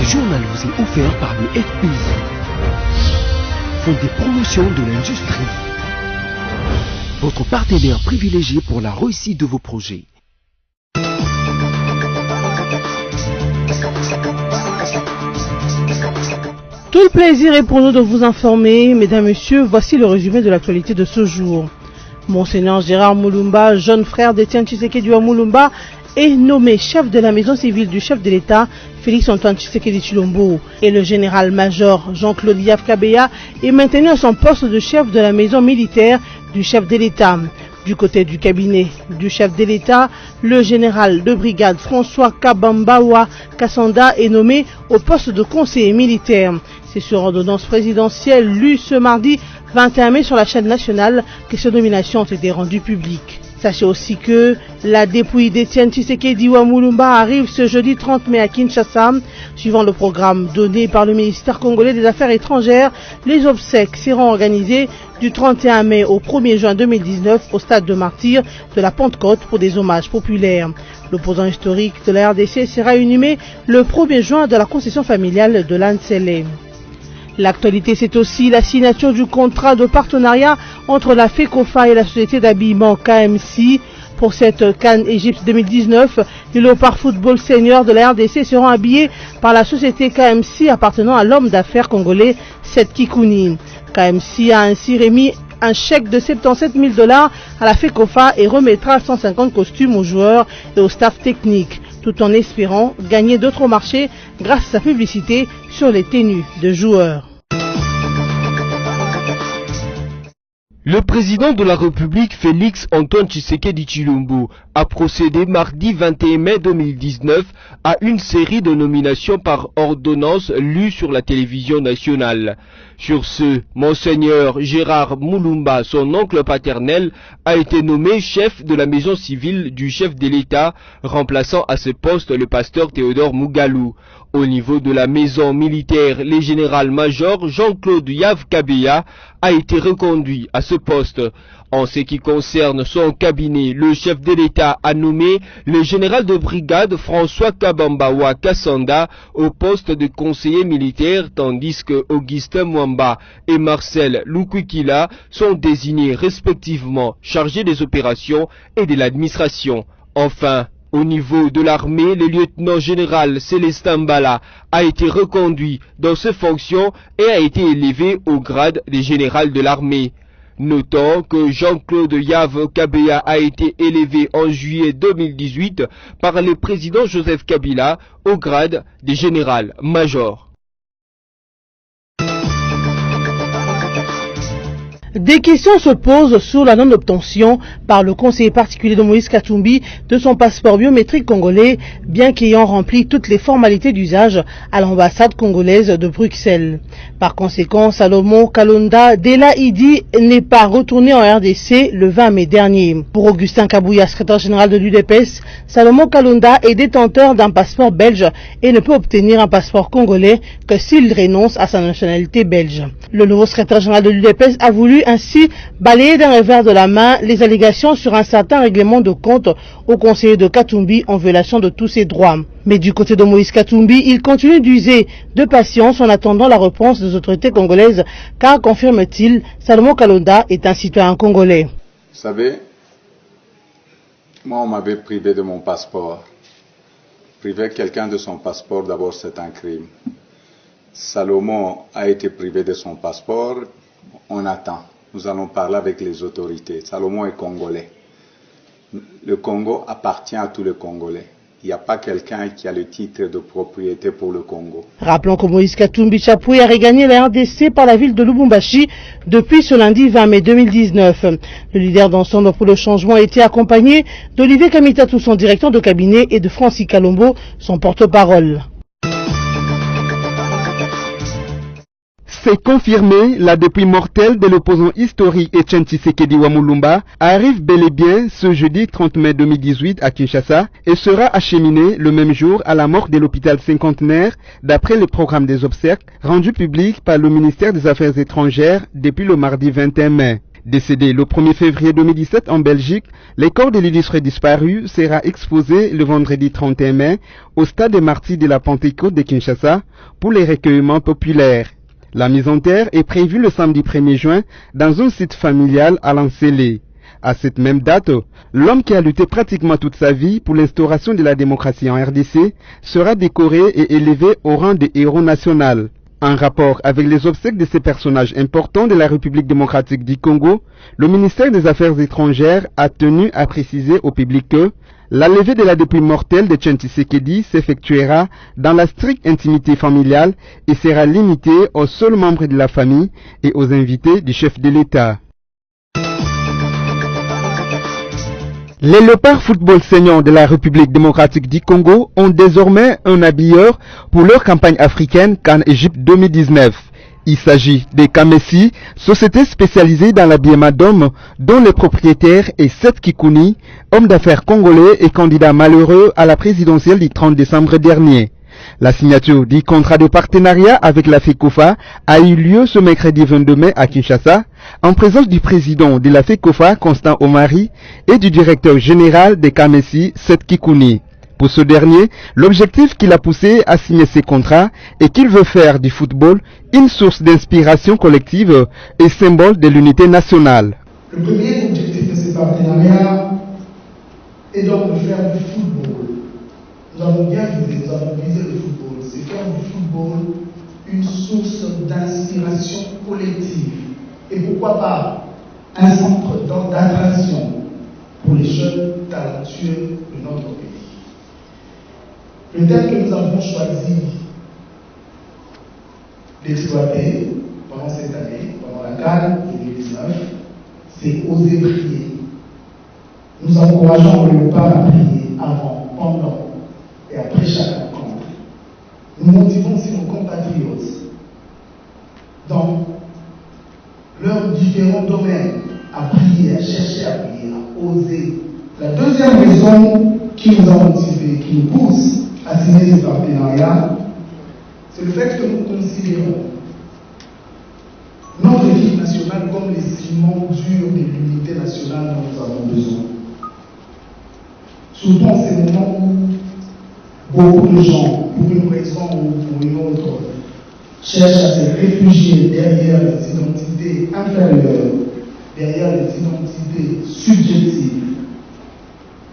journal vous est offert par le FPI, Fonds des promotions de l'industrie, votre partenaire privilégié pour la réussite de vos projets. Tout le plaisir est pour nous de vous informer. Mesdames, Messieurs, voici le résumé de l'actualité de ce jour. Monseigneur Gérard Moulumba, jeune frère d'Étienne Tshisekedi Moulumba, est nommé chef de la maison civile du chef de l'État, Félix Antoine Tshisekedi Tshilombo. Et le général-major Jean-Claude Yav Kabeya est maintenu à son poste de chef de la maison militaire du chef de l'État. Du côté du cabinet du chef de l'État, le général de brigade François Kabambawa Kassanda est nommé au poste de conseiller militaire. C'est sur ordonnance présidentielle lue ce mardi 21 mai sur la chaîne nationale que ces nominations ont été rendues publiques. Sachez aussi que la dépouille d'Étienne Tshisekedi Moulumba arrive ce jeudi 30 mai à Kinshasa. Suivant le programme donné par le ministère congolais des Affaires étrangères, les obsèques seront organisées du 31 mai au 1er juin 2019 au stade de Martyrs de la Pentecôte pour des hommages populaires. L'opposant historique de la RDC sera inhumé le 1er juin de la concession familiale de l'Ansele. L'actualité, c'est aussi la signature du contrat de partenariat entre la FECOFA et la société d'habillement KMC. Pour cette CAN Égypte 2019, les Léopards Football Seniors de la RDC seront habillés par la société KMC appartenant à l'homme d'affaires congolais Seth Kikouni. KMC a ainsi remis un chèque de 77 000 $ à la FECOFA et remettra 150 costumes aux joueurs et au staff technique, tout en espérant gagner d'autres marchés grâce à sa publicité sur les tenues de joueurs. Le président de la République, Félix Antoine Tshisekedi Tshilombo, a procédé mardi 21 mai 2019 à une série de nominations par ordonnance lues sur la télévision nationale. Sur ce, Monseigneur Gérard Moulumba, son oncle paternel, a été nommé chef de la maison civile du chef de l'État, remplaçant à ce poste le pasteur Théodore Mougalou. Au niveau de la maison militaire, le général-major Jean-Claude Yav Kabeya a été reconduit à ce poste. En ce qui concerne son cabinet, le chef de l'État a nommé le général de brigade François Kabambawa Kassanda au poste de conseiller militaire, tandis que Augustin Mwamba et Marcel Lukwikila sont désignés respectivement chargés des opérations et de l'administration. Enfin, au niveau de l'armée, le lieutenant-général Célestin Mbala a été reconduit dans ses fonctions et a été élevé au grade de général de l'armée. Notons que Jean-Claude Yav Kabeya a été élevé en juillet 2018 par le président Joseph Kabila au grade de général-major. Des questions se posent sur la non-obtention par le conseiller particulier de Moïse Katumbi de son passeport biométrique congolais, bien qu'ayant rempli toutes les formalités d'usage à l'ambassade congolaise de Bruxelles. Par conséquent, Salomon Kalonda Dela Idi n'est pas retourné en RDC le 20 mai dernier. Pour Augustin Kabouya, secrétaire général de l'UDPS, Salomon Kalonda est détenteur d'un passeport belge et ne peut obtenir un passeport congolais que s'il renonce à sa nationalité belge. Le nouveau secrétaire général de l'UDPS a voulu ainsi balayer d'un revers de la main les allégations sur un certain règlement de compte au conseiller de Katumbi en violation de tous ses droits. Mais du côté de Moïse Katumbi, il continue d'user de patience en attendant la réponse des autorités congolaises, car, confirme-t-il, Salomon Kalonda est un citoyen congolais. Vous savez, moi on m'avait privé de mon passeport. Priver quelqu'un de son passeport, d'abord c'est un crime. Salomon a été privé de son passeport, on attend. Nous allons parler avec les autorités. Salomon est congolais. Le Congo appartient à tous les Congolais. Il n'y a pas quelqu'un qui a le titre de propriété pour le Congo. Rappelons que Moïse Katumbi Chapoué a regagné la RDC par la ville de Lubumbashi depuis ce lundi 20 mai 2019. Le leader d'Ensemble pour le changement a été accompagné d'Olivier Kamitatou, son directeur de cabinet, et de Francis Kalombo, son porte-parole. C'est confirmé, la dépouille mortelle de l'opposant historique Étienne Tshisekedi Moulumba arrive bel et bien ce jeudi 30 mai 2018 à Kinshasa et sera acheminée le même jour à la morgue de l'hôpital cinquantenaire d'après le programme des obsèques rendu public par le ministère des Affaires étrangères depuis le mardi 21 mai. Décédé le 1er février 2017 en Belgique, les corps de l'illustre disparu sera exposé le vendredi 31 mai au stade des Martyrs de la Pentecôte de Kinshasa pour les recueillements populaires. La mise en terre est prévue le samedi 1er juin dans un site familial à Lancélé. À cette même date, l'homme qui a lutté pratiquement toute sa vie pour l'instauration de la démocratie en RDC sera décoré et élevé au rang de héros national. En rapport avec les obsèques de ces personnages importants de la République démocratique du Congo, le ministère des Affaires étrangères a tenu à préciser au public que la levée de la dépouille mortelle de Etienne Tshisekedi s'effectuera dans la stricte intimité familiale et sera limitée aux seuls membres de la famille et aux invités du chef de l'État. Les Léopards Football Seniors de la République démocratique du Congo ont désormais un habilleur pour leur campagne africaine CAN Égypte 2019. Il s'agit des Kamesi, société spécialisée dans l'habillement d'hommes dont le propriétaire est Seth Kikouni, homme d'affaires congolais et candidat malheureux à la présidentielle du 30 décembre dernier. La signature du contrat de partenariat avec la FECOFA a eu lieu ce mercredi 22 mai à Kinshasa, en présence du président de la FECOFA, Constant Omari, et du directeur général des Kamesi, Seth Kikouni. Pour ce dernier, l'objectif qui l'a poussé à signer ces contrats est qu'il veut faire du football une source d'inspiration collective et symbole de l'unité nationale. Le premier objectif de ces partenariats est donc de faire du football. Nous avons bien visé, nous avons visé le football. C'est faire du football une source d'inspiration collective. Et pourquoi pas un centre d'attraction pour les jeunes talentueux de notre pays. Le thème que nous avons choisi d'exploiter pendant cette année, pendant la CAN 2019, c'est oser prier. Nous encourageons les Léopards à prier avant, pendant et après chaque rencontre. Nous motivons aussi nos compatriotes dans leurs différents domaines à prier, à chercher à prier, à oser. La deuxième raison qui nous a motivés, qui nous pousse à signer ce partenariat, c'est le fait que nous considérons notre équipe nationale comme les ciments durs de l'unité nationale dont nous avons besoin. Surtout en ces moments où beaucoup de gens, pour une raison ou pour une autre, cherchent à se réfugier derrière les identités inférieures, derrière les identités subjectives.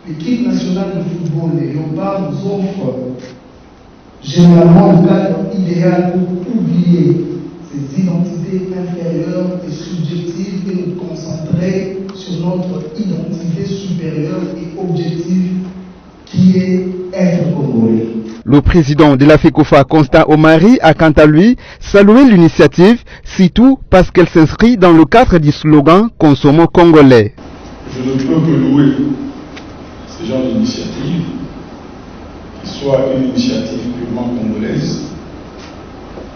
L'équipe nationale de football, les Léopards, nous offre généralement le cadre idéal pour oublier ces identités inférieures et subjectives et nous concentrer sur notre identité supérieure et objective qui est être congolais. Le président de la FECOFA, Constant Omari, a quant à lui salué l'initiative, surtout parce qu'elle s'inscrit dans le cadre du slogan « Consommons congolais ». Je ne peux que louer ce genre d'initiative, qui soit une initiative purement congolaise,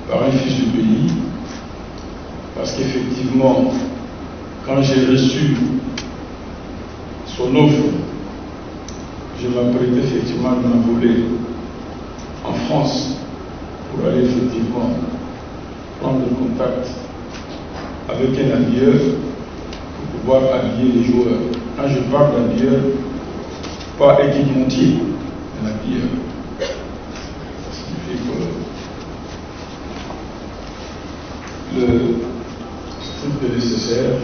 par un fils du pays, parce qu'effectivement, quand j'ai reçu son offre, je m'apprêtais effectivement à m'envoler en France pour aller effectivement prendre contact avec un habilleur pour pouvoir habiller les joueurs. Quand je parle d'habilleur, pas équipementier, un habilleur. Ça signifie que le strict nécessaire,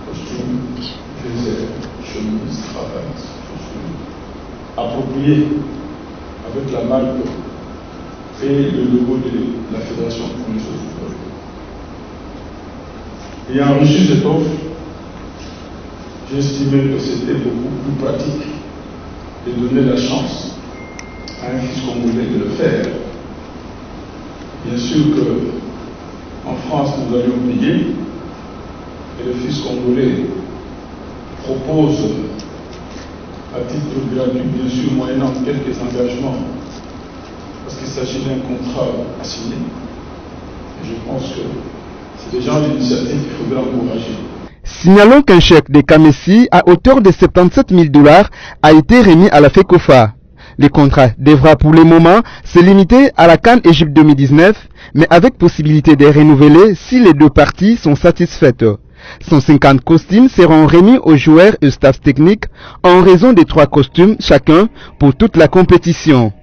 costume, désert, chemise, cravate, chaussures, approprié avec la marque et le logo de la Fédération congolaise de football. Ayant reçu cette offre, j'ai estimé que c'était beaucoup plus pratique de donner la chance à un fils congolais de le faire. Bien sûr qu'en France, nous allions payer et le fils congolais propose à titre gratuit, bien sûr, moyennant quelques engagements, parce qu'il s'agit d'un contrat à signer. Et je pense que c'est des gens d'initiative qu'il faudrait encourager. Signalons qu'un chèque de Kamesi à hauteur de 77 000 $ a été remis à la FECOFA. Le contrat devra pour le moment se limiter à la CAN Égypte 2019, mais avec possibilité de renouveler si les deux parties sont satisfaites. 150 costumes seront remis aux joueurs et staff technique en raison des 3 costumes chacun pour toute la compétition.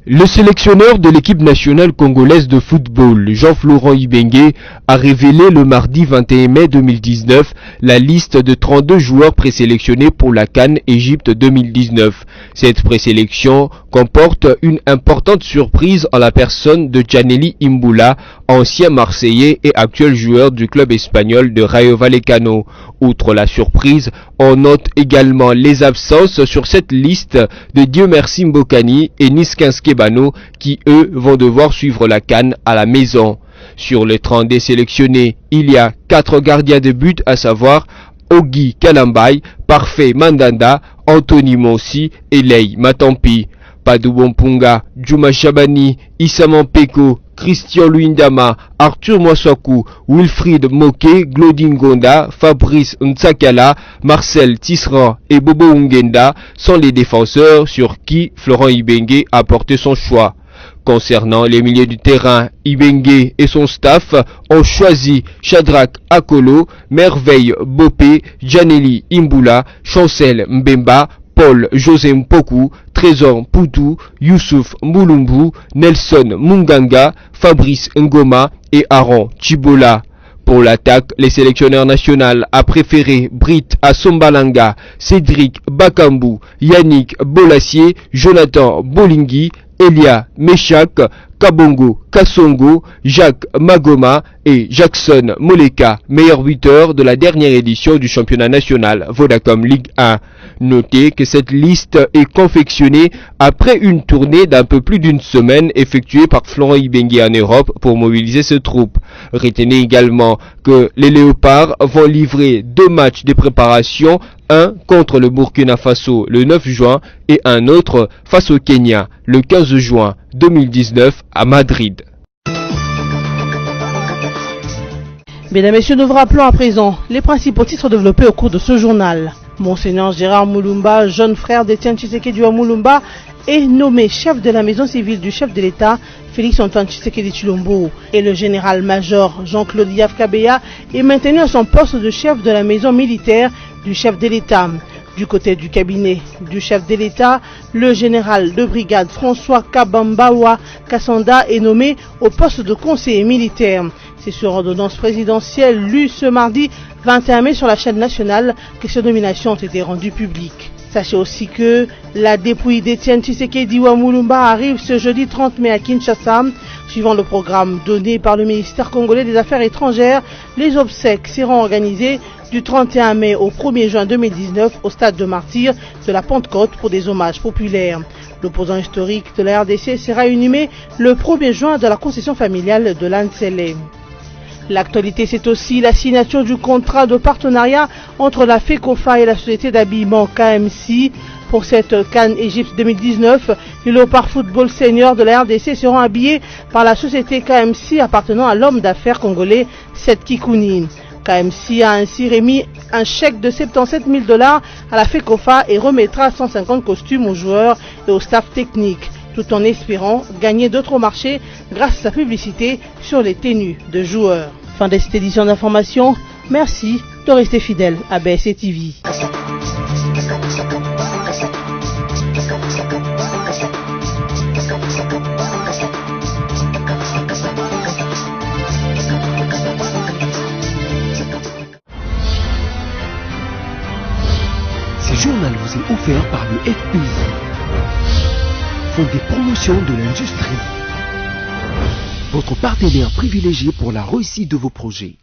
Le sélectionneur de l'équipe nationale congolaise de football, Jean-Florent Ibenge, a révélé le mardi 21 mai 2019 la liste de 32 joueurs présélectionnés pour la CAN Égypte 2019. Cette présélection comporte une importante surprise en la personne de Djaneli Imbula, ancien Marseillais et actuel joueur du club espagnol de Rayo Vallecano. Outre la surprise, on note également les absences sur cette liste de Dieu Merci Mbokani et Niskinske Bano qui eux vont devoir suivre la CAN à la maison. Sur les 32 sélectionnés, il y a 4 gardiens de but à savoir Ogi Kalambay, Parfait Mandanda, Anthony Monsi et Lei Matampi. Padou Bompunga, Juma Chabani, Issa Mampeko, Christian Luindama, Arthur Mwaswaku, Wilfried Moke, Glodin Gonda, Fabrice Ntsakala, Marcel Tisserand et Bobo Ungenda sont les défenseurs sur qui Florent Ibenge a porté son choix. Concernant les milieux du terrain, Ibenge et son staff ont choisi Shadrach Akolo, Merveille Bopé, Djaneli Imbula, Chancel Mbemba, Paul José Mpoku, Trésor Poutou, Youssouf Moulumbu, Nelson Munganga, Fabrice Ngoma et Aaron Chibola. Pour l'attaque, les sélectionneurs nationaux a préféré Brit Assombalanga, Cédric Bakambu, Yannick Bolassier, Jonathan Bolingui, Elia Meshak, Kabongo Kassongo, Jacques Magoma et Jackson Moleka, meilleur buteur de la dernière édition du championnat national Vodacom Ligue 1. Notez que cette liste est confectionnée après une tournée d'un peu plus d'une semaine effectuée par Florent Ibenge en Europe pour mobiliser ses troupes. Retenez également que les Léopards vont livrer 2 matchs de préparation, un contre le Burkina Faso le 9 juin et un autre face au Kenya le 15 juin 2019 à Madrid. Mesdames et messieurs, nous vous rappelons à présent les principaux titres développés au cours de ce journal. Monseigneur Gérard Moulumba, jeune frère d'Étienne Tshisekedi Moulumba, est nommé chef de la maison civile du chef de l'État, Félix Antoine Tshisekedi Tshilombo, et le général-major Jean-Claude Yafkabeya est maintenu à son poste de chef de la maison militaire du chef de l'État. Du côté du cabinet du chef de l'État, le général de brigade François Kabambawa Kassanda est nommé au poste de conseiller militaire. C'est sur ordonnance présidentielle lue ce mardi 21 mai sur la chaîne nationale que ces nominations ont été rendues publiques. Sachez aussi que la dépouille d'Étienne Tshisekedi Moulumba arrive ce jeudi 30 mai à Kinshasa. Suivant le programme donné par le ministère congolais des Affaires étrangères, les obsèques seront organisées du 31 mai au 1er juin 2019 au stade de Martyrs de la Pentecôte pour des hommages populaires. L'opposant historique de la RDC sera inhumé le 1er juin dans la concession familiale de l'Ansele. L'actualité, c'est aussi la signature du contrat de partenariat entre la FECOFA et la société d'habillement KMC. Pour cette CAN Égypte 2019, les Léopards Football Senior de la RDC seront habillés par la société KMC appartenant à l'homme d'affaires congolais Seth Kikouni. KMC a ainsi remis un chèque de 77 000 $ à la FECOFA et remettra 150 costumes aux joueurs et au staff technique, tout en espérant gagner d'autres marchés grâce à sa publicité sur les tenues de joueurs. Fin de cette édition d'information. Merci de rester fidèle à BSC TV. Ce journal vous est offert par le FPI, Fonds des promotions de l'industrie, votre partenaire privilégié pour la réussite de vos projets.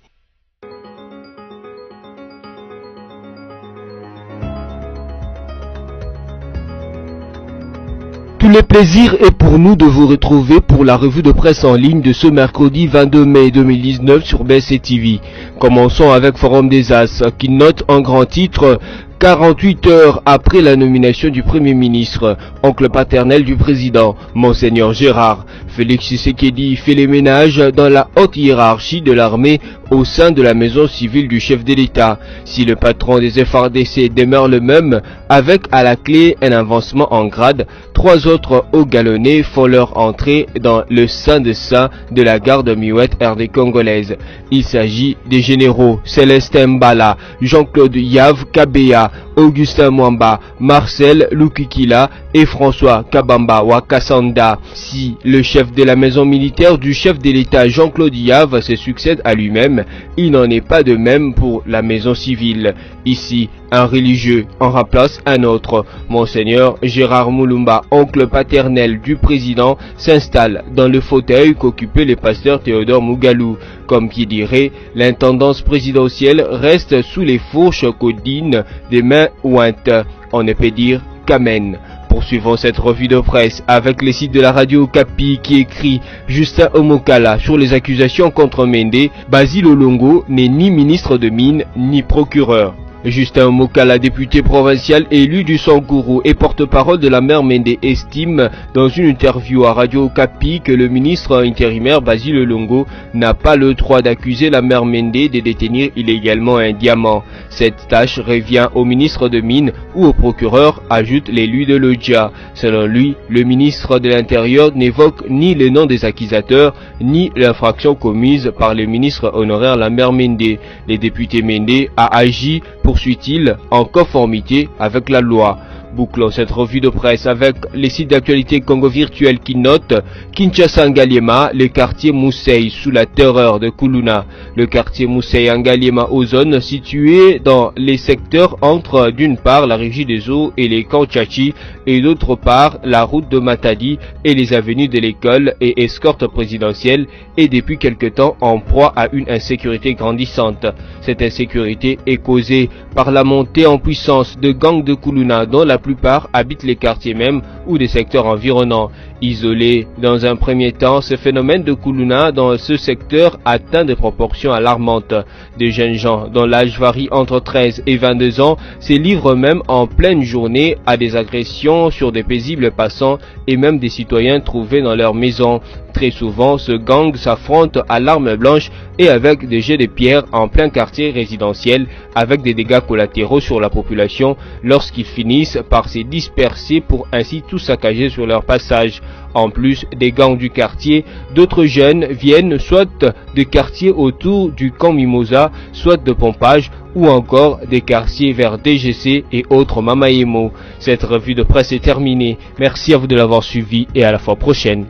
Tout le plaisir est pour nous de vous retrouver pour la revue de presse en ligne de ce mercredi 22 mai 2019 sur BSC TV. Commençons avec Forum des As qui note en grand titre 48 heures après la nomination du Premier ministre, oncle paternel du président, Monseigneur Gérard, Félix Tshisekedi fait les ménages dans la haute hiérarchie de l'armée au sein de la maison civile du chef de l'État. Si le patron des FARDC demeure le même, avec à la clé un avancement en grade, 3 autres hauts galonnés font leur entrée dans le sein de sein de la garde muette RD congolaise. Il s'agit des généraux Célestin Mbala, Jean-Claude Yave Kabea, Augustin Mwamba, Marcel Lukikila et François Kabamba Wakasanda. Si le chef de la maison militaire du chef de l'État Jean-Claude Yave se succède à lui-même, il n'en est pas de même pour la maison civile. Ici, un religieux en remplace un autre. Monseigneur Gérard Mulumba, oncle paternel du président, s'installe dans le fauteuil qu'occupait le pasteur Théodore Mugalou. Comme qui dirait, l'intendance présidentielle reste sous les fourches codines des mains ointes. On ne peut dire qu'amen. Poursuivons cette revue de presse avec les sites de la radio Okapi qui écrit Justin Omokala sur les accusations contre Mende. Basile Olongo n'est ni ministre de mines ni procureur. Justin Omokala, député provincial élu du Sangourou et porte-parole de la mère Mende, estime dans une interview à Radio Okapi que le ministre intérimaire Basile Olongo n'a pas le droit d'accuser la mère Mende de détenir illégalement un diamant. Cette tâche revient au ministre de Mines ou au procureur, ajoute l'élu de Lodja. Selon lui, le ministre de l'Intérieur n'évoque ni le nom des accusateurs, ni l'infraction commise par le ministre honoraire la mère Mende. Le député Mende a agi, poursuit-il, en conformité avec la loi. Bouclons cette revue de presse avec les sites d'actualité Congo Virtuel qui notent Kinshasa Ngaliema, le quartier Mousseï sous la terreur de Kuluna. Le quartier Mousseï Ngaliema aux zones situées dans les secteurs entre d'une part la régie des eaux et les camps Tchachi et d'autre part la route de Matadi et les avenues de l'école et escorte présidentielle est depuis quelque temps en proie à une insécurité grandissante. Cette insécurité est causée par la montée en puissance de gangs de Kuluna dont la plupart habitent les quartiers mêmes ou des secteurs environnants. Isolé dans un premier temps, ce phénomène de Kuluna dans ce secteur atteint des proportions alarmantes. Des jeunes gens dont l'âge varie entre 13 et 22 ans se livrent même en pleine journée à des agressions sur des paisibles passants et même des citoyens trouvés dans leur maison. Très souvent, ce gang s'affronte à l'arme blanche et avec des jets de pierre en plein quartier résidentiel avec des dégâts collatéraux sur la population lorsqu'ils finissent par se disperser pour ainsi tout saccager sur leur passage. En plus des gangs du quartier, d'autres jeunes viennent soit des quartiers autour du camp Mimosa, soit de Pompage ou encore des quartiers vers DGC et autres Mamaemo. Cette revue de presse est terminée. Merci à vous de l'avoir suivi et à la fois prochaine.